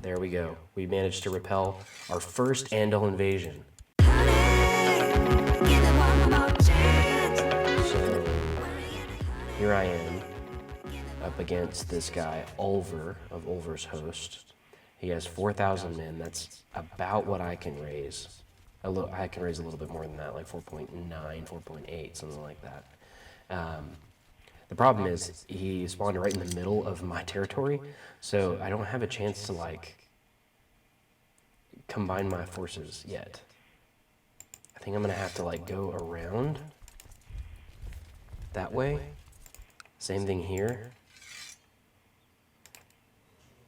there we go. We managed to repel our first Andal invasion. So here I am up against this guy, Ulver, of Ulver's Host. He has 4,000 men. That's about what I can raise. I can raise a little bit more than that, like 4.9, 4.8, something like that. The problem is he spawned right in the middle of my territory, so I don't have a chance to like combine my forces yet. I think I'm gonna have to like go around that way. Same thing here.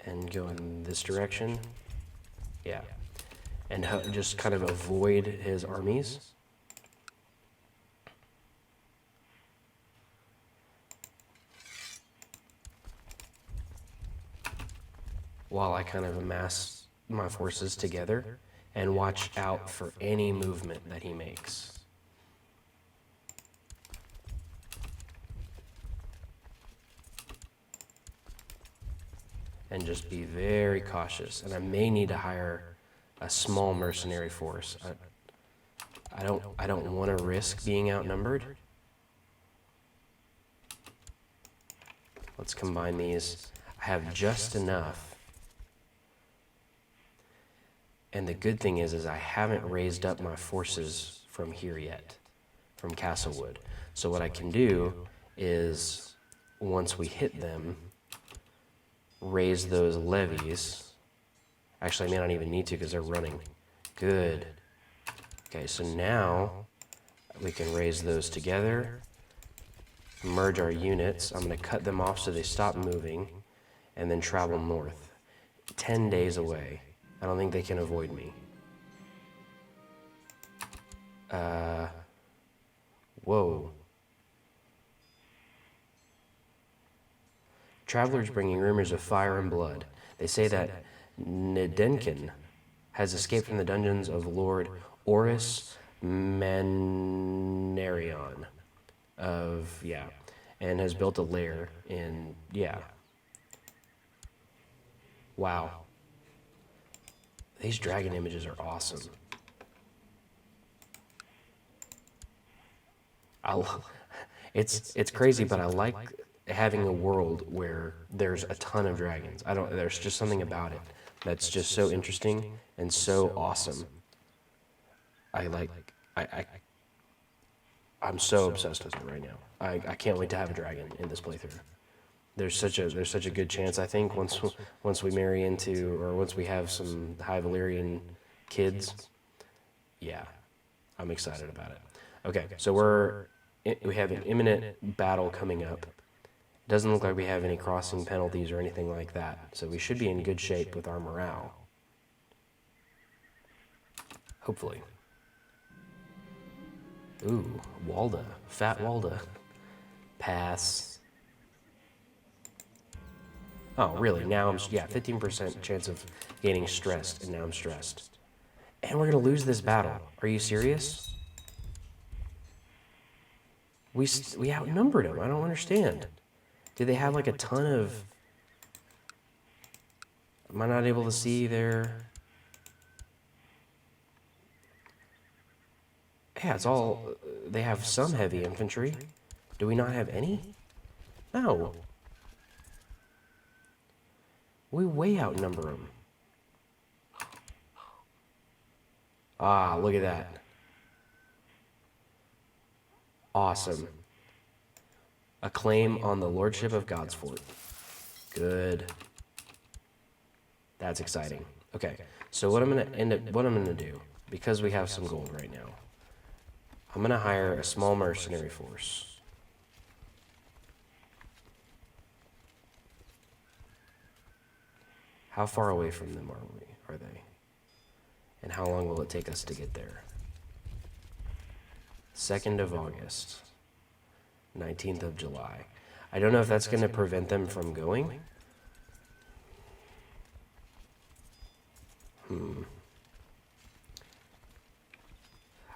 And go in this direction. Yeah. And just kind of avoid his armies. While I kind of amass my forces together and watch out for any movement that he makes. And just be very cautious. And I may need to hire a small mercenary force. I don't want to risk being outnumbered. Let's combine these. I have just enough. And the good thing is I haven't raised up my forces from here yet, from Castlewood. So what I can do is, once we hit them, raise those levies. Actually, I may not even need to because they're running. Good. Okay, so now we can raise those together, merge our units. I'm going to cut them off so they stop moving, and then travel north. 10 days away. I don't think they can avoid me. Whoa. Travelers bringing rumors of fire and blood. They say that Nedenkin has escaped from the dungeons of Lord Oris Manarion and has built a lair in, Wow. These dragon images are awesome. It's crazy, but I like having a world where there's a ton of dragons. There's just something about it that's just so interesting and so awesome. I'm so obsessed with it right now. I can't wait to have a dragon in this playthrough. There's such a good chance, I think, once we marry into, or once we have some High Valyrian kids. Yeah, I'm excited about it. Okay, so we have an imminent battle coming up. Doesn't look like we have any crossing penalties or anything like that, so we should be in good shape with our morale. Hopefully. Ooh, Walda. Fat Walda. Pass. Oh, really? Now 15% chance of getting stressed, and now I'm stressed. And we're going to lose this battle. Are you serious? We outnumbered them. I don't understand. Did they have like a ton of... Am I not able to see their... Yeah, it's all... They have some heavy infantry. Do we not have any? No. We way outnumber them. Ah, look at that. Awesome. A claim on the Lordship of Godsfort. Good. That's exciting. Okay, so what I'm gonna do, because we have some gold right now, I'm gonna hire a small mercenary force. How far away from them are they? And how long will it take us to get there? 2nd of August. 19th of July. I don't know if that's going to prevent them from going.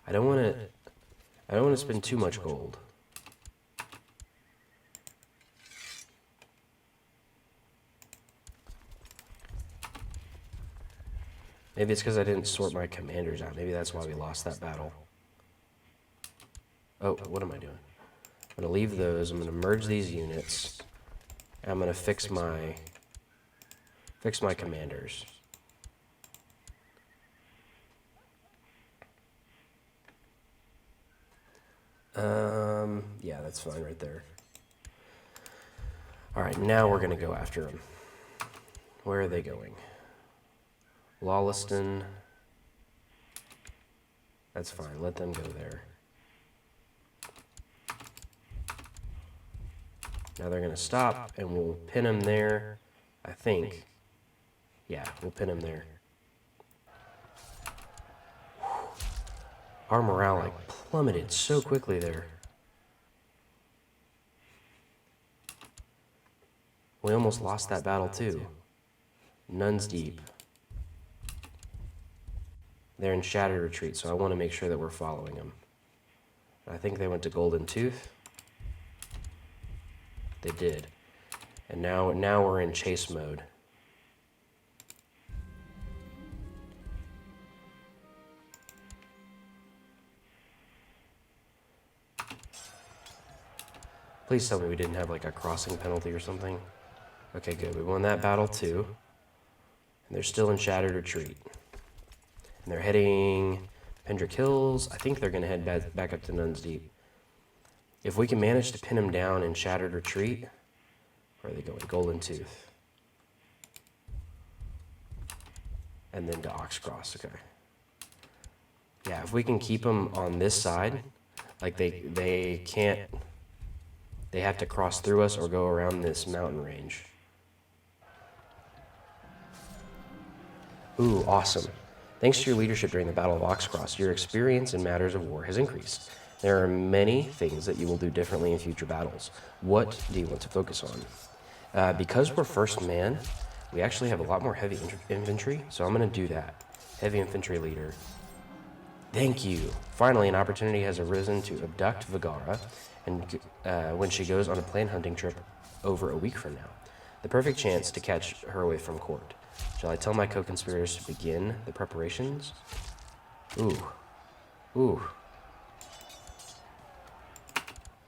I don't want to spend too much gold. Maybe it's because I didn't sort my commanders out. Maybe that's why we lost that battle. Oh, what am I doing? I'm going to leave those. I'm going to merge these units. And I'm going to fix my commanders. Yeah, that's fine right there. All right, now we're going to go after them. Where are they going? Lawlesston. That's fine. Let them go there. Now they're going to stop, and we'll pin them there, I think. Yeah, we'll pin them there. Our morale, like, plummeted so quickly there. We almost lost that battle, too. Nuns Deep. They're in Shattered Retreat, so I want to make sure that we're following them. I think they went to Golden Tooth. They did. And now we're in chase mode. Please tell me we didn't have like a crossing penalty or something. Okay, good. We won that battle too. And they're still in Shattered Retreat. And they're heading Pendrick Hills. I think they're going to head back up to Nuns Deep. If we can manage to pin them down in Shattered Retreat, where are they going? Golden Tooth. And then to Oxcross, okay. Yeah, if we can keep them on this side, like they can't, they have to cross through us or go around this mountain range. Ooh, awesome. Thanks to your leadership during the Battle of Oxcross, your experience in matters of war has increased. There are many things that you will do differently in future battles. What do you want to focus on? Because we're first man, we actually have a lot more heavy infantry, so I'm going to do that. Heavy infantry leader. Thank you. Finally, an opportunity has arisen to abduct Vigara and when she goes on a planned hunting trip over a week from now. The perfect chance to catch her away from court. Shall I tell my co-conspirators to begin the preparations? Ooh.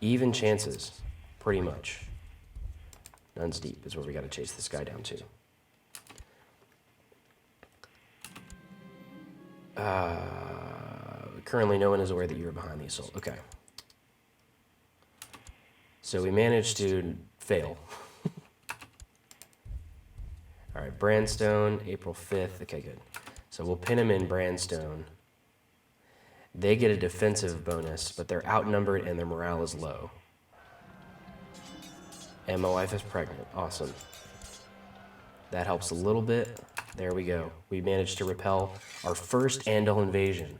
Even chances, pretty much. Nuns Deep is where we got to chase this guy down to. Currently, no one is aware that you are behind the assault. Okay. So we managed to fail. All right, Brandstone, April 5th. Okay, good. So we'll pin him in Brandstone. They get a defensive bonus, but they're outnumbered and their morale is low. And my wife is pregnant. Awesome. That helps a little bit. There we go. We managed to repel our first Andal invasion.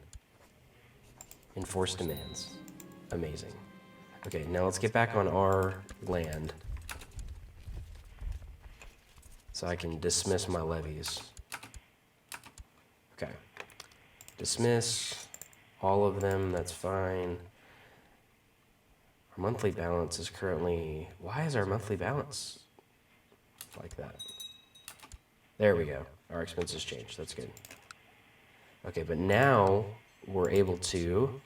Enforced demands. Amazing. Okay, now let's get back on our land. So I can dismiss my levies. Okay. Dismiss all of them, that's fine. Our monthly balance is currently... Why is our monthly balance like that? There we go. Our expenses changed, that's good. Okay, but now we're able to...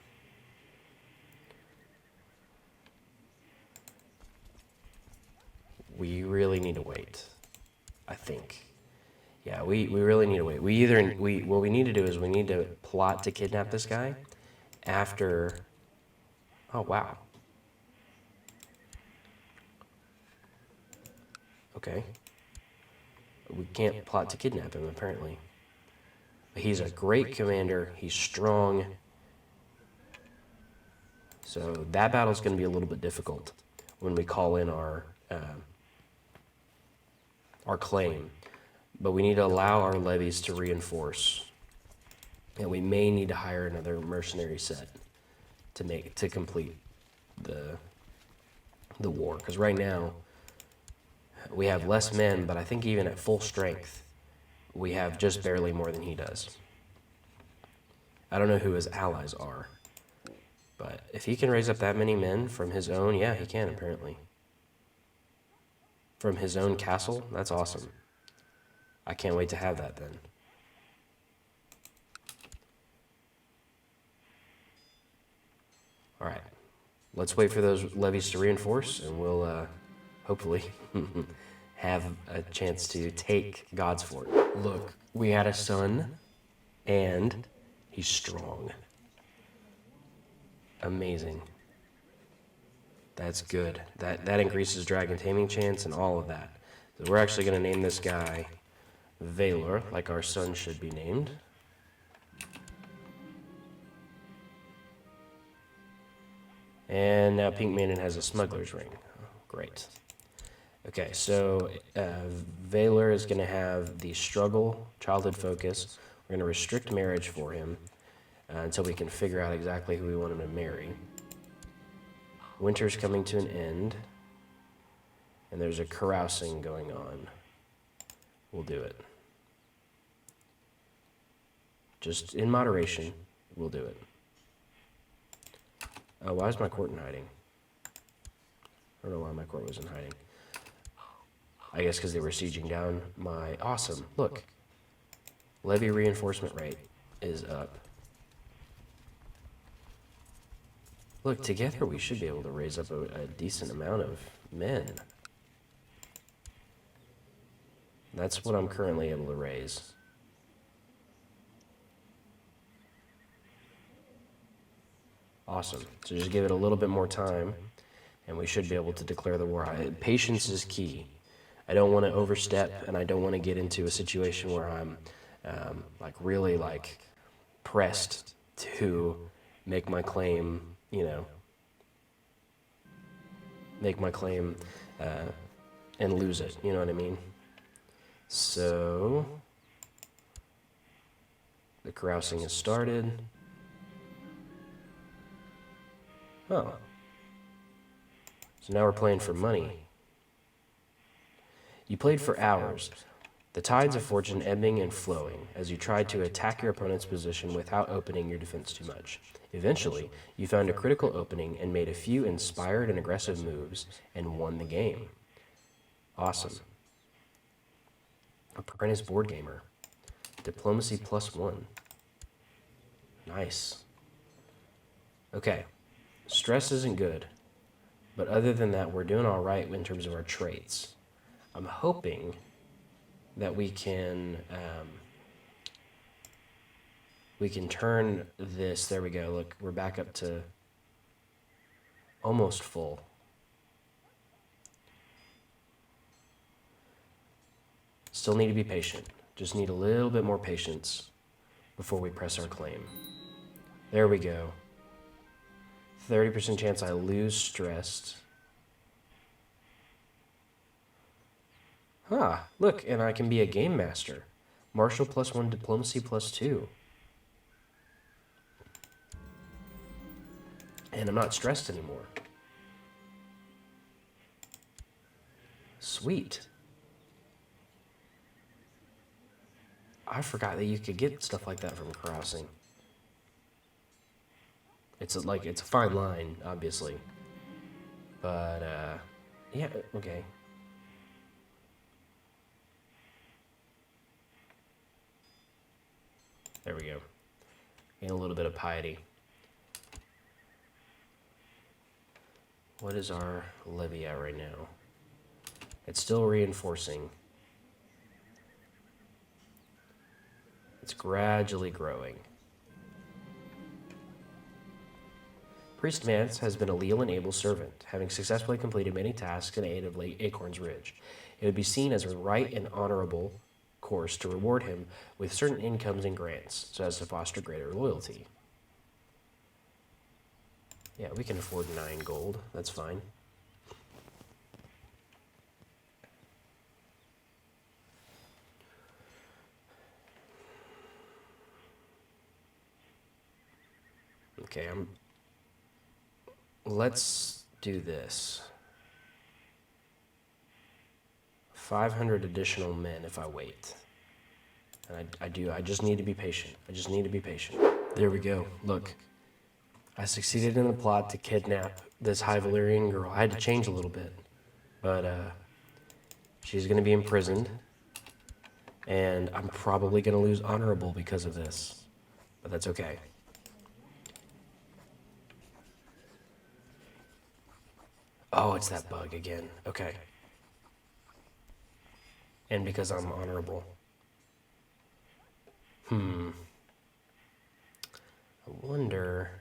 We really need to wait. I think. Yeah, we really need to wait. What we need to do is we need to plot to kidnap this guy after... Oh, wow. Okay. We can't plot to kidnap him, apparently. He's a great commander. He's strong. So that battle's going to be a little bit difficult when we call in our claim. But we need to allow our levies to reinforce. And we may need to hire another mercenary set to complete the war. Because right now, we have less men, but I think even at full strength, we have just barely more than he does. I don't know who his allies are. But if he can raise up that many men from his own, yeah, he can apparently. From his own castle, that's awesome. I can't wait to have that then. let's wait for those levies to reinforce, and we'll hopefully have a chance to take God's Fort. Look, we had a son, and he's strong. Amazing. That's good. That increases dragon taming chance and all of that. So we're actually going to name this guy Valor, like our son should be named. And now Pink Maiden has a smuggler's ring. Oh, great. Okay, so Valor is going to have the struggle, childhood focus. We're going to restrict marriage for him until we can figure out exactly who we want him to marry. Winter's coming to an end, and there's a carousing going on. We'll do it. Just in moderation, we'll do it. Why is my court in hiding? I don't know why my court was in hiding. I guess because they were sieging down my... Awesome. Look. Levy reinforcement rate is up. Look, together we should be able to raise up a decent amount of men. That's what I'm currently able to raise. Awesome. So just give it a little bit more time, and we should be able to declare the war. Patience is key. I don't want to overstep, and I don't want to get into a situation where I'm really pressed to make my claim, make my claim and lose it. You know what I mean? So the carousing has started. Oh. So now we're playing for money. You played for hours, the tides of fortune ebbing and flowing as you tried to attack your opponent's position without opening your defense too much. Eventually, you found a critical opening and made a few inspired and aggressive moves and won the game. Awesome. Apprentice board gamer. Diplomacy +1. Nice. Okay. Stress isn't good, but other than that, we're doing all right in terms of our traits. I'm hoping that we can turn this. There we go. Look, we're back up to almost full. Still need to be patient. Just need a little bit more patience before we press our claim. There we go. 30% chance I lose stressed. Look, and I can be a game master. Martial +1, diplomacy +2. And I'm not stressed anymore. Sweet. I forgot that you could get stuff like that from carousing. It's a fine line, obviously. But, yeah, okay. There we go. And a little bit of piety. What is our levy at right now? It's still reinforcing. It's gradually growing. Priest Mance has been a leal and able servant, having successfully completed many tasks in aid of Acorn's Ridge. It would be seen as a right and honorable course to reward him with certain incomes and grants, so as to foster greater loyalty. Yeah, we can afford 9 gold. That's fine. Okay, let's do this. 500 additional men if I wait. And I just need to be patient. I just need to be patient. There we go. Look. I succeeded in the plot to kidnap this High Valyrian girl. I had to change a little bit. But, she's going to be imprisoned. And I'm probably going to lose honorable because of this. But that's okay. Oh, it's that bug again. Okay. And because I'm honorable. I wonder...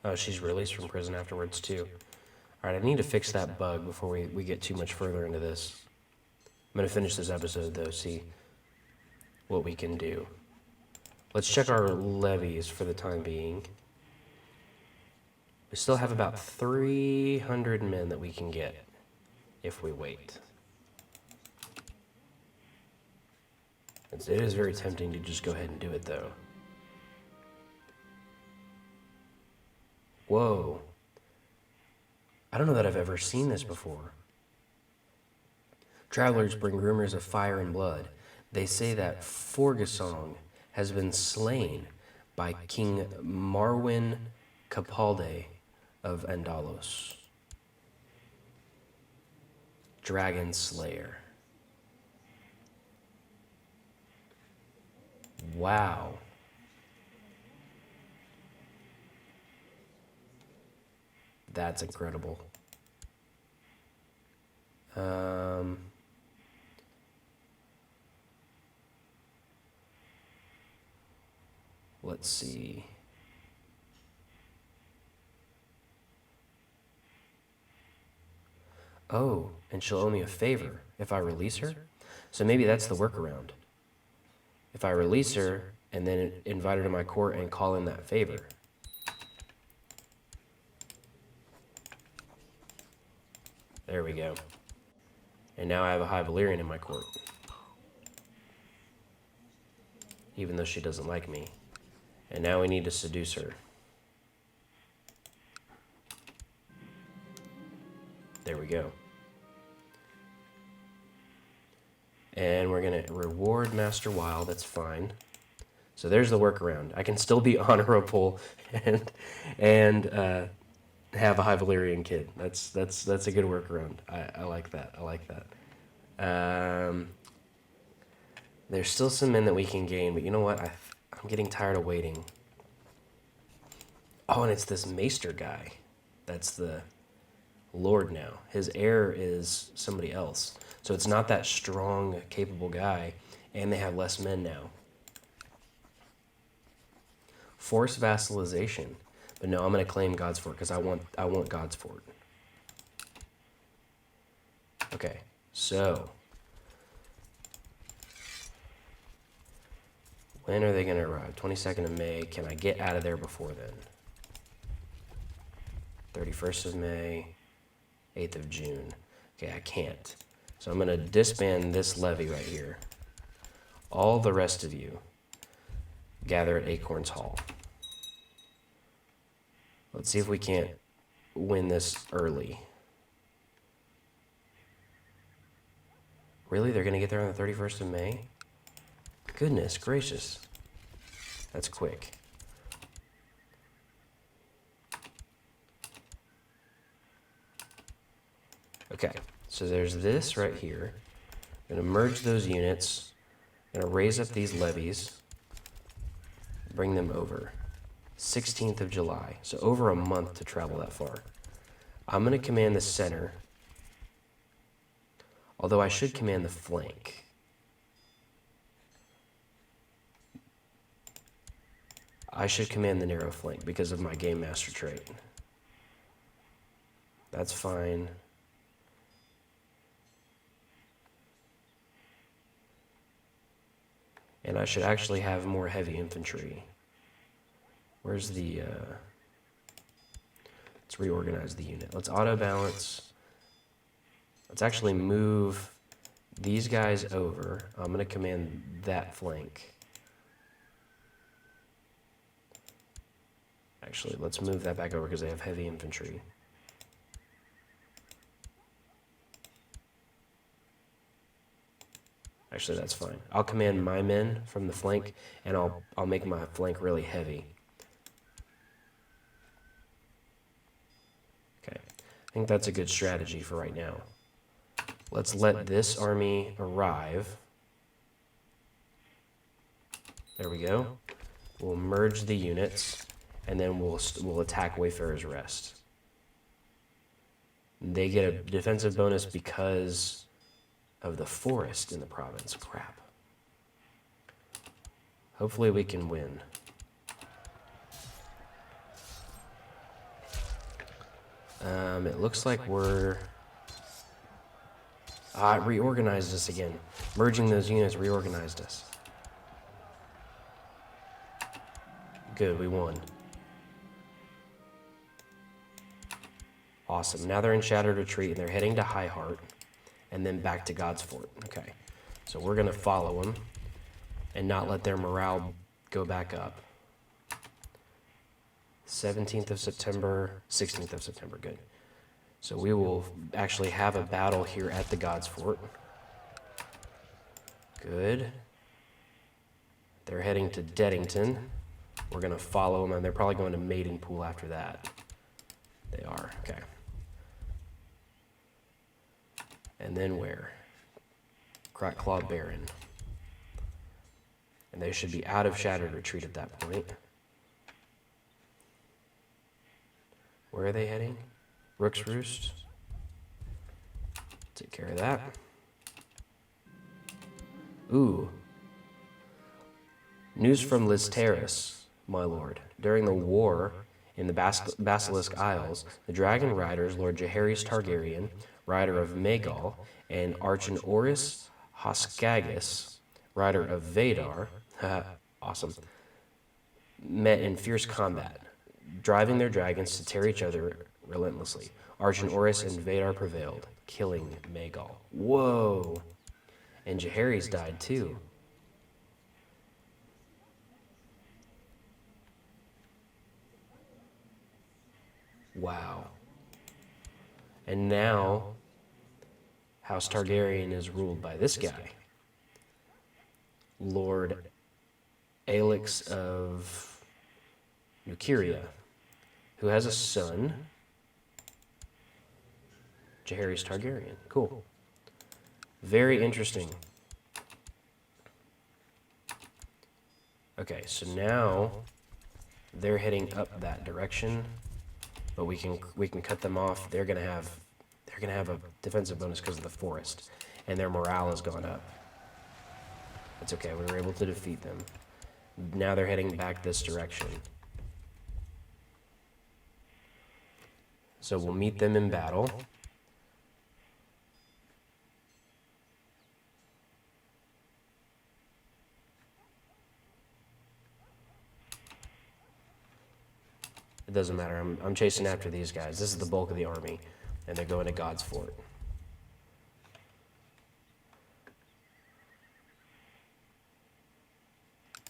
Oh, she's released from prison afterwards, too. Alright, I need to fix that bug before we get too much further into this. I'm going to finish this episode, though, see what we can do. Let's check our levies for the time being. We still have about 300 men that we can get if we wait. It is very tempting to just go ahead and do it, though. Whoa. I don't know that I've ever seen this before. Travelers bring rumors of fire and blood. They say that Forgasong has been slain by King Marwyn Capaldi of Andalos. Dragon Slayer. Wow. That's incredible. Let's see. Oh, and she'll owe me a favor if I release her? So maybe that's the workaround. If I release her and then invite her to my court and call in that favor. There we go. And now I have a High Valyrian in my court. Even though she doesn't like me. And now we need to seduce her. There we go. And we're going to reward Master Wild. That's fine. So there's the workaround. I can still be honorable and have a High Valyrian kid. That's a good workaround. I like that. I like that. There's still some men that we can gain, but you know what? I'm getting tired of waiting. Oh, and it's this Maester guy. That's the Lord now. His heir is somebody else. So it's not that strong, capable guy, and they have less men now. Force vassalization. But no, I'm going to claim God's Fort because I want God's Fort. Okay, so when are they going to arrive? 22nd of May. Can I get out of there before then? 31st of May, 8th of June. Okay, I can't. So I'm going to disband this levy right here. All the rest of you gather at Acorn's Hall. Let's see if we can't win this early. Really? They're going to get there on the 31st of May? Goodness gracious. That's quick. Okay, so there's this right here. I'm going to merge those units. I'm going to raise up these levies. Bring them over. 16th of July. So over a month to travel that far. I'm going to command the center. Although I should command the flank. I should command the narrow flank because of my Game Master trait. That's fine. And I should actually have more heavy infantry. Where's the... let's reorganize the unit. Let's auto-balance. Let's actually move these guys over. I'm going to command that flank. Actually, let's move that back over because they have heavy infantry. Actually, that's fine. I'll command my men from the flank, and I'll make my flank really heavy. Okay, I think that's a good strategy for right now. Let's let this army arrive. There we go. We'll merge the units, and then we'll attack Wayfarer's Rest. They get a defensive bonus because of the forest in the province. Crap. Hopefully we can win. It looks like we're... it reorganized us again. Merging those units reorganized us. Good, we won. Awesome. Now they're in Shattered Retreat, and they're heading to High Heart, and then back to God's Fort. Okay. So we're going to follow them and not let their morale go back up. 17th of September, 16th of September, good. So we will actually have a battle here at the God's Fort. Good. They're heading to Deddington. We're going to follow them, and they're probably going to Maidenpool after that. They are, okay. And then where? Crackclaw Baron. And they should be out of Shattered Retreat at that point. Where are they heading? Rook's Roost. Take care of that. Ooh. News from Listeris, my lord. During the war in the Basilisk Isles, the Dragon Riders, Lord Jaehaerys Targaryen, rider of Maegol, and Archenoris Hoskagus, rider of Vadar, awesome, met in fierce combat, driving their dragons to tear each other relentlessly. Archenoris and Vadar prevailed, killing Maegol. Whoa! And Jaehaerys died too. Wow. And now, House Targaryen is ruled by this guy, Lord Aelix of Nukeria, who has a son, Jaehaerys Targaryen. Cool. Very interesting. Okay, so now they're heading up that direction, but we can cut them off. They're gonna have a defensive bonus because of the forest, and their morale has gone up. It's okay. We were able to defeat them. Now they're heading back this direction. So we'll meet them in battle. It doesn't matter. I'm chasing after these guys. This is the bulk of the army, and they're going to God's Fort.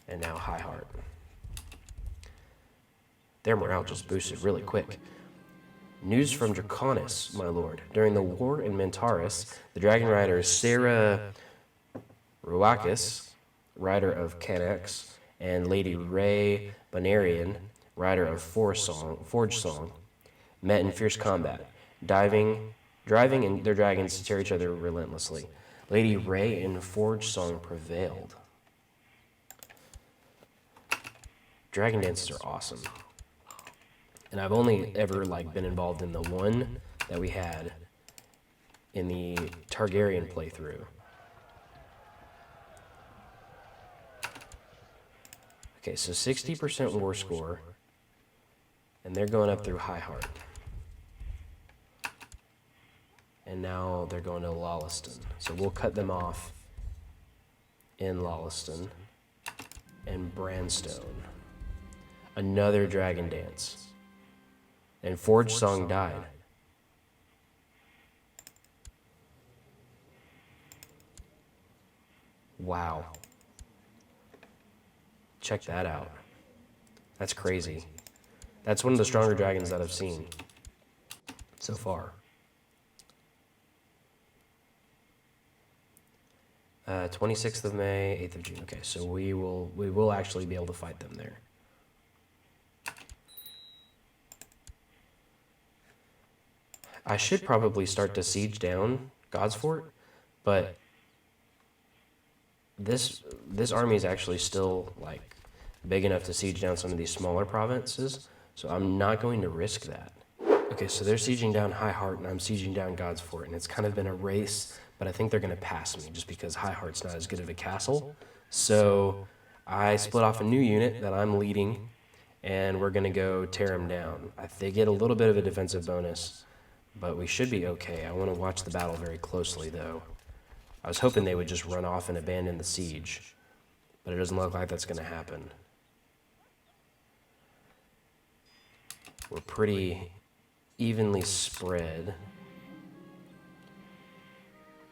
And now High Heart. Their morale just boosted really quick. News from Draconis, my lord. During the war in Mentaris, the dragon rider Sarah Ruakis, rider of Canex, and Lady Ray Banarian, rider of Forge Song, met in fierce combat, driving in their dragons to tear each other relentlessly. Lady Ray and Forge Song prevailed. Dragon dances are awesome. And I've only ever been involved in the one that we had in the Targaryen playthrough. Okay, so 60% war score, and they're going up through High Heart. And now they're going to Lawleston. So we'll cut them off in Lawleston and Branstone. Another dragon dance. And Forge Song died. Wow. Check that out. That's crazy. That's one of the stronger dragons that I've seen so far. 26th of May, 8th of June. Okay, so we will actually be able to fight them there. I should probably start to siege down God's Fort, but this army is actually still like big enough to siege down some of these smaller provinces, so I'm not going to risk that. Okay, so they're sieging down High Heart, and I'm sieging down God's Fort, and it's kind of been a race, but I think they're going to pass me just because High Heart's not as good of a castle. So I split off a new unit that I'm leading, and we're going to go tear them down. They get a little bit of a defensive bonus, but we should be okay. I want to watch the battle very closely, though. I was hoping they would just run off and abandon the siege, but it doesn't look like that's going to happen. We're pretty evenly spread.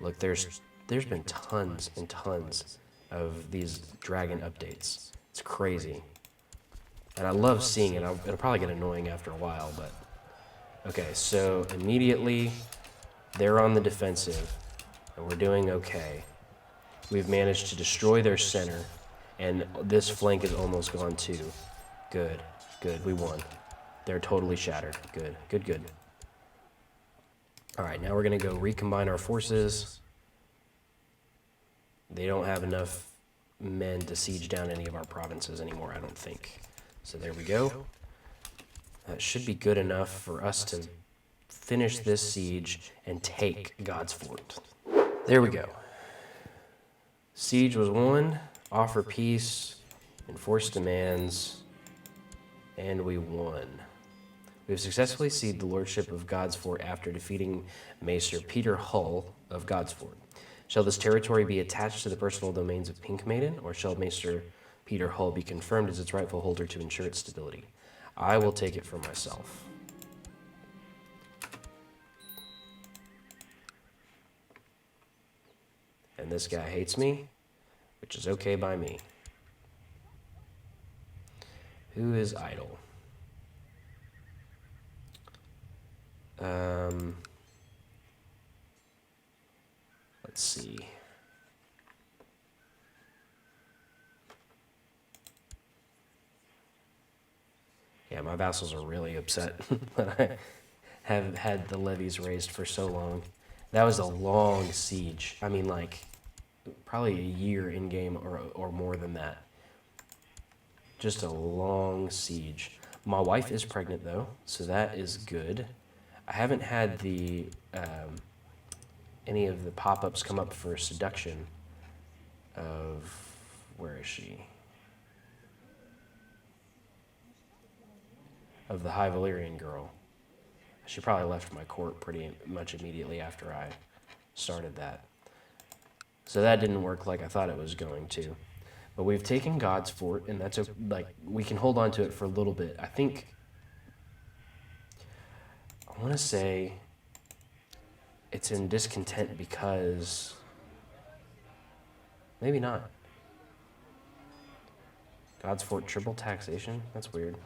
Look, there's been tons and tons of these dragon updates. It's crazy. And I love seeing it. It'll probably get annoying after a while, but... Okay, so immediately they're on the defensive, and we're doing okay. We've managed to destroy their center, and this flank is almost gone too. Good, good, we won. They're totally shattered. Good, good, good. All right, now we're going to go recombine our forces. They don't have enough men to siege down any of our provinces anymore, I don't think. So there we go. That should be good enough for us to finish this siege and take God's Fort. There we go. Siege was won, offer peace, enforce demands, and we won. We have successfully seized the lordship of God's Fort after defeating Maester Peter Hull of God's Fort. Shall this territory be attached to the personal domains of Pink Maiden, or shall Maester Peter Hull be confirmed as its rightful holder to ensure its stability? I will take it for myself. And this guy hates me, which is okay by me. Who is idle? Let's see. Yeah, my vassals are really upset that I have had the levies raised for so long. That was a long siege. I mean, like, probably a year in-game or more than that. Just a long siege. My wife is pregnant, though, so that is good. I haven't had the any of the pop-ups come up for seduction of... Where is she? Of the High Valyrian girl. She probably left my court pretty much immediately after I started that. So that didn't work like I thought it was going to. But we've taken God's Fort, and that's like, we can hold on to it for a little bit. I think, I want to say it's in discontent because, maybe not. God's Fort triple taxation? That's weird.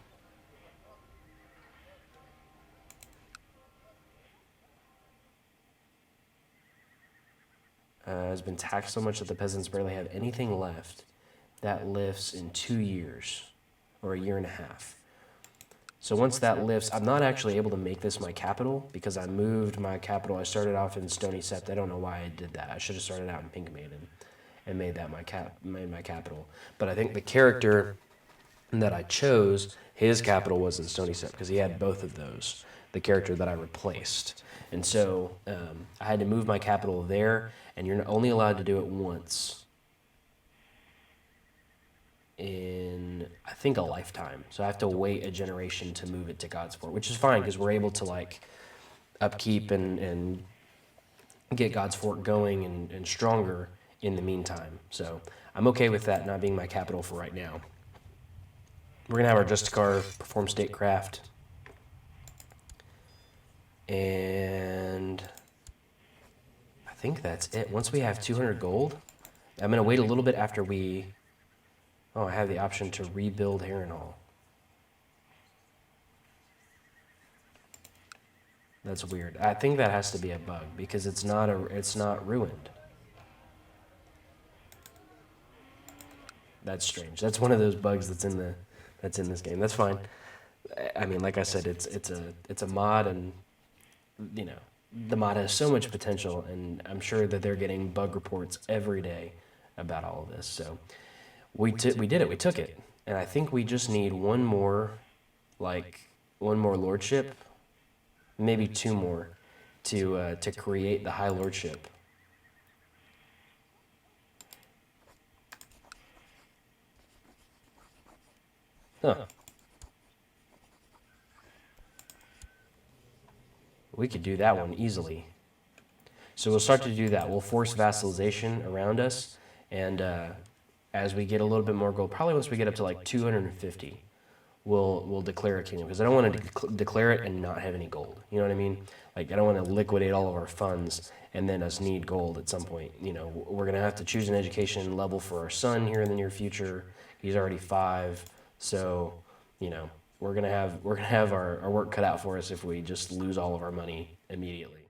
Has been taxed so much that the peasants barely have anything left. That lifts in 2 years, or a year and a half. So once that lifts, I'm not actually able to make this my capital because I moved my capital. I started off in Stony Sept. I don't know why I did that. I should have started out in Pink Maiden and made that my capital. But I think the character that I chose, his capital was in Stony Sept because he had both of those, the character that I replaced. And so I had to move my capital there, and you're only allowed to do it once in, I think, a lifetime. So I have to wait a generation to move it to God's Fort, which is fine because we're able to like upkeep and get God's Fort going and stronger in the meantime. So I'm okay with that not being my capital for right now. We're going to have our Justicar perform statecraft. And I think that's it. Once we have 200 gold, I'm going to wait a little bit after we... Oh, I have the option to rebuild Harrenhal. That's weird. I think that has to be a bug because it's not ruined. That's strange. That's one of those bugs that's in this game. That's fine. I mean, like I said, it's a mod, and you know, the mod has so much potential, and I'm sure that they're getting bug reports every day about all of this. So we did it. We took it, and I think we just need one more lordship, maybe two more, to create the high lordship. Huh. We could do that one easily. So we'll start to do that. We'll force vassalization around us, and as we get a little bit more gold, probably once we get up to like 250, we'll declare a kingdom, because I don't want to declare it and not have any gold. You know what I mean? Like, I don't want to liquidate all of our funds and then us need gold at some point. You know, we're gonna have to choose an education level for our son here in the near future. He's already 5, so you know we're gonna have our work cut out for us if we just lose all of our money immediately.